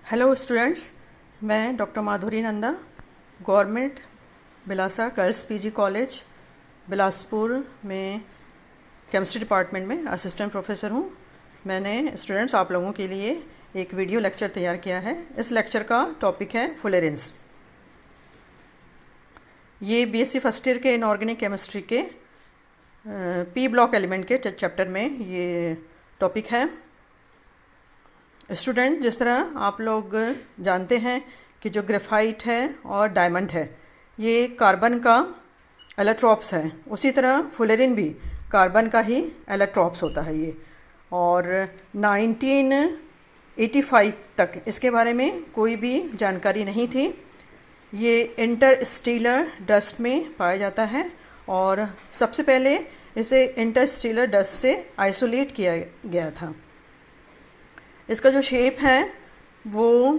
Hello students, मैं doctor Madhuri Nanda, government Bilasa girls PG college Bilaspur में chemistry department में असिस्टेंट प्रोफेसर हूँ। मैंने स्टूडेंट्स आप लोगों के लिए एक वीडियो लेक्चर तैयार किया है। इस लेक्चर का टॉपिक है फुलेरिन्स। ये बीएससी फर्स्ट ईयर के इनऑर्गेनिक केमिस्ट्री के पी ब्लॉक एलिमेंट के चैप्टर में ये टॉपिक है। स्टूडेंट, जिस तरह आप लोग जानते हैं कि जो ग्रेफाइट है और डायमंड है ये कार्बन का एलेट्रॉप्स है, उसी तरह फुलेरिन भी कार्बन का ही एलेट्रॉप्स होता है ये। और 1985 तक इसके बारे में कोई भी जानकारी नहीं थी। ये इंटरस्टेलर डस्ट में पाया जाता है और सबसे पहले इसे इंटरस्टेलर डस्ट से आइसोलेट किया गया था। इसका जो शेप है वो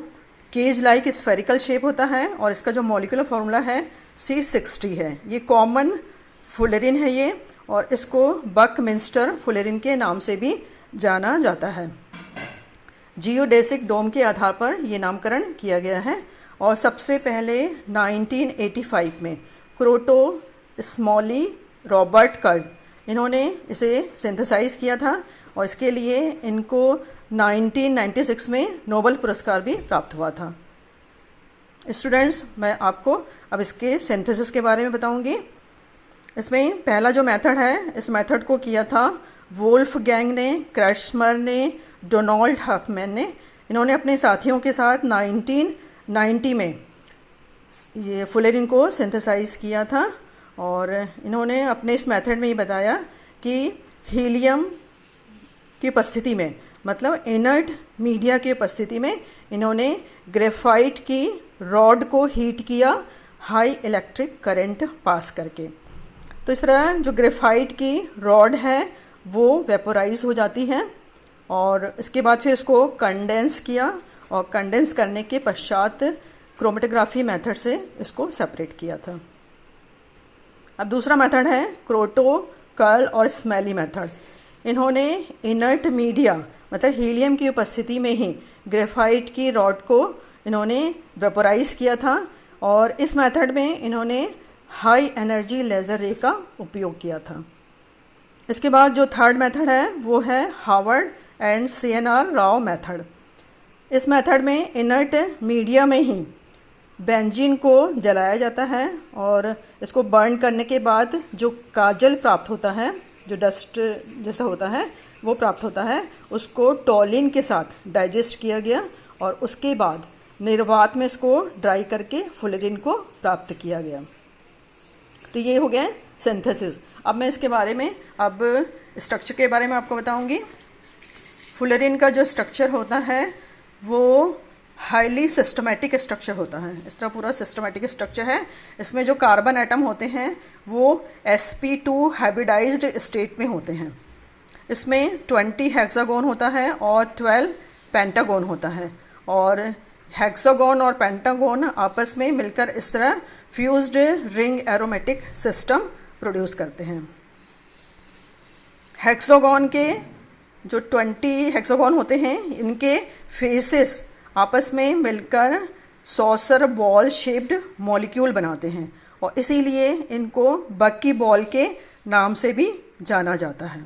केज लाइक स्फेरिकल शेप होता है और इसका जो मॉलिक्यूलर फार्मूला है C60 है। ये कॉमन फुलेरिन है ये, और इसको बकमिंस्टर फुलेरिन के नाम से भी जाना जाता है। जियोडेसिक डोम के आधार पर ये नामकरण किया गया है और सबसे पहले 1985 में क्रोटो स्मॉली रॉबर्ट कर्ड इन्होंने इसे सिंथेसाइज किया था और इसके लिए इनको 1996 में नोबेल पुरस्कार भी प्राप्त हुआ था। स्टूडेंट्स, मैं आपको अब इसके सिंथेसिस के बारे में बताऊंगी। इसमें पहला जो मेथड है, इस मेथड को किया था वोल्फगैंग ने, क्रैशमर ने, डोनाल्ड हफमैन ने। इन्होंने अपने साथियों के साथ 1990 में ये फुलेरिन को सिंथेसाइज किया था और इन्होंने अपने इस मेथड में ये बताया कि हीलियम की उपस्थिति में, मतलब इनर्ट मीडिया की उपस्थिति में, इन्होंने ग्रेफाइट की रॉड को हीट किया हाई इलेक्ट्रिक करंट पास करके। तो इस तरह जो ग्रेफाइट की रॉड है वो वेपोराइज हो जाती है और इसके बाद फिर इसको कंडेंस किया और कंडेंस करने के पश्चात क्रोमेटोग्राफी मेथड से इसको सेपरेट किया था। अब दूसरा मेथड है क्रोटो, कर्ल और स्मेली मेथड। इन्होंने इनर्ट मीडिया मतलब हीलियम की उपस्थिति में ही ग्रेफाइट की रॉड को इन्होंने वेपोराइज किया था और इस मेथड में इन्होंने हाई एनर्जी लेज़र रे का उपयोग किया था। इसके बाद जो थर्ड मेथड है वो है Haworth and CNR Rao method. इस मेथड में इनर्ट मीडिया में ही बेंजीन को जलाया जाता है और इसको बर्न करने के बाद जो काजल प्राप्त होता है, जो डस्ट जैसा होता है वो प्राप्त होता है, उसको टॉलिन के साथ डाइजेस्ट किया गया और उसके बाद निर्वात में इसको ड्राई करके फुलेरिन को प्राप्त किया गया। तो ये हो गया सिंथेसिस। अब मैं इसके बारे में अब स्ट्रक्चर के बारे में आपको बताऊंगी। फुलेरिन का जो स्ट्रक्चर होता है वो हाईली सिस्टमेटिक स्ट्रक्चर होता है। इस तरह पूरा सिस्टमेटिक स्ट्रक्चर है। इसमें जो कार्बन एटम होते हैं वो sp2 हाइब्रिडाइज्ड स्टेट में होते हैं। इसमें 20 हेक्सागोन होता है और 12 पेंटागोन होता है और हेक्सागोन और पेंटागोन आपस में मिलकर इस तरह fused ring aromatic system produce करते हैं। हेक्सागोन के जो 20 हेक्सागोन होते हैं इनके फेसेस आपस में मिलकर सॉसर बॉल शेप्ड मॉलिक्यूल बनाते हैं और इसीलिए इनको बक्की बॉल के नाम से भी जाना जाता है।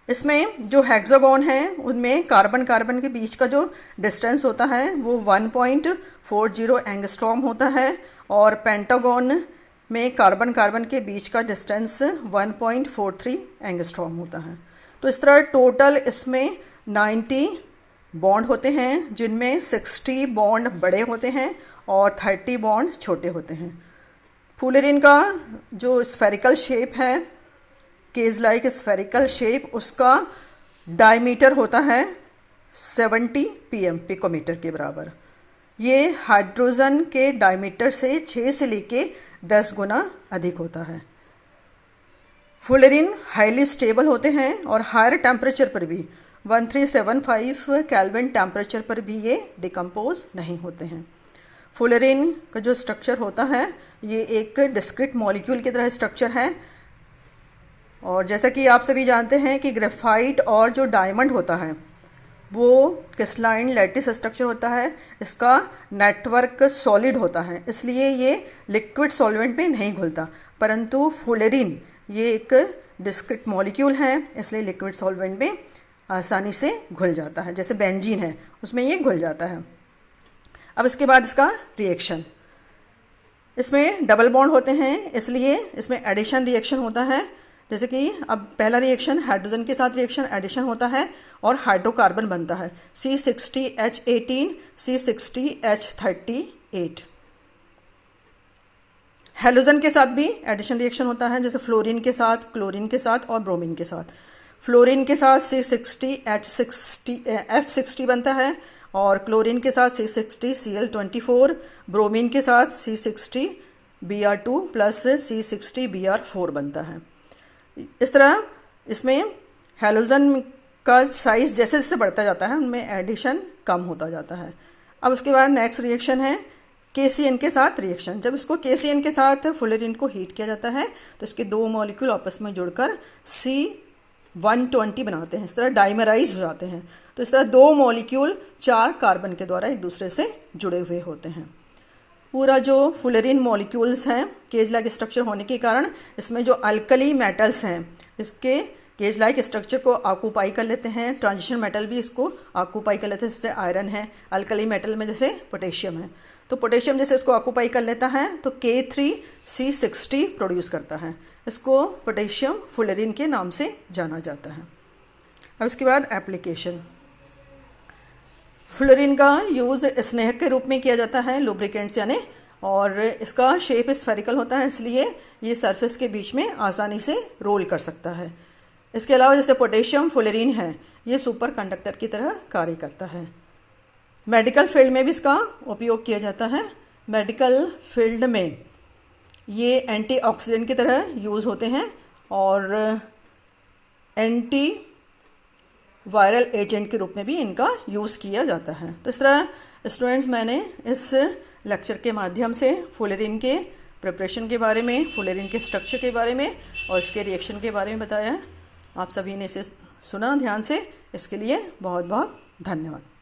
इसमें जो हेक्सागोन है उनमें कार्बन कार्बन के बीच का जो डिस्टेंस होता है वो 1.40 एंगस्ट्रॉम होता है और पेंटागोन में कार्बन कार्बन के बीच का डिस्टेंस 1.43 एंगस्ट्रॉम होता है। तो इस तरह टोटल इसमें 90 बॉन्ड होते हैं, जिनमें 60 बॉन्ड बड़े होते हैं और 30 बॉन्ड छोटे होते हैं। फुलेरिन का जो स्फेरिकल शेप है, केज लाइक स्फेरिकल शेप, उसका डायमीटर होता है 70 pm पिकोमीटर के बराबर। ये हाइड्रोजन के डायमीटर से 6 से लेके 10 गुना अधिक होता है। फुलेरिन हाईली स्टेबल होते हैं और हायर टेम्परेचर पर भी 1375 केल्विन टेम्परेचर पर भी ये डिकम्पोज नहीं होते हैं। फुलेरिन का जो स्ट्रक्चर होता है ये एक डिस्क्रीट मॉलिक्यूल की तरह स्ट्रक्चर है और जैसा कि आप सभी जानते हैं कि ग्रेफाइट और जो डायमंड होता है वो क्रिस्टलाइन लैटिस स्ट्रक्चर होता है, इसका नेटवर्क सॉलिड होता है, इसलिए ये लिक्विड सॉल्वेंट में नहीं घुलता। परंतु फुलेरिन ये एक डिस्क्रीट मॉलिक्यूल है, इसलिए लिक्विड सॉल्वेंट में आसानी से घुल जाता है। जैसे बेंजीन है उसमें ये घुल जाता है। अब इसके बाद इसका रिएक्शन, इसमें डबल बॉन्ड होते हैं, इसलिए इसमें एडिशन रिएक्शन होता है। जैसे कि अब पहला रिएक्शन हाइड्रोजन के साथ रिएक्शन एडिशन होता है और हाइड्रोकार्बन बनता है C60H18 C60H38। हेलोजन के साथ भी एडिशन रिएक्शन होता है, जैसे फ्लोरीन के साथ, क्लोरीन के साथ और ब्रोमीन के साथ। फ्लोरीन के साथ F60 बनता है और क्लोरीन के साथ C60Cl24, ब्रोमीन के साथ C60Br2 प्लस C60Br4 बनता है। इस तरह इसमें हेलोजन का साइज़ जैसे जैसे बढ़ता जाता है उनमें एडिशन कम होता जाता है। अब उसके बाद नेक्स्ट रिएक्शन है KCN के साथ रिएक्शन। जब इसको KCN के साथ फुलेरिन को हीट किया जाता है तो इसके दो मॉलिक्यूल आपस में जुड़कर C120 बनाते हैं, इस तरह डाइमराइज हो जाते हैं। तो इस तरह दो मॉलिक्यूल 4 कार्बन के द्वारा एक दूसरे से जुड़े हुए होते हैं। पूरा जो फुलेरिन मॉलिक्यूल्स हैं केज लाइक स्ट्रक्चर होने के कारण इसमें जो अल्कली मेटल्स हैं इसके केज लाइक स्ट्रक्चर को ऑक्यूपाई कर लेते हैं। ट्रांजिशन मेटल भी इसको ऑक्यूपाई कर लेते हैं, जैसे आयरन है। अल्कली मेटल में जैसे पोटेशियम है, तो पोटेशियम जैसे इसको ऑक्यूपाई कर लेता है तो K3C60 प्रोड्यूस करता है। इसको पोटेशियम फुलेरिन के नाम से जाना जाता है। अब इसके बाद एप्लीकेशन, फ्लोरीन का यूज़ स्नेहक के रूप में किया जाता है, लुब्रिकेंट्स यानी, और इसका शेप स्फेरिकल होता है, इसलिए ये सरफेस के बीच में आसानी से रोल कर सकता है। इसके अलावा जैसे पोटेशियम फ्लोरीन है ये सुपर कंडक्टर की तरह कार्य करता है। मेडिकल फील्ड में भी इसका उपयोग किया जाता है। मेडिकल फील्ड में ये एंटीऑक्सीडेंट की तरह यूज़ होते हैं और एंटी वायरल एजेंट के रूप में भी इनका यूज़ किया जाता है। तो इस तरह स्टूडेंट्स मैंने इस लेक्चर के माध्यम से फुलेरिन के प्रिपरेशन के बारे में, फुलेरिन के स्ट्रक्चर के बारे में और इसके रिएक्शन के बारे में बताया है। आप सभी ने इसे सुना ध्यान से, इसके लिए बहुत बहुत धन्यवाद।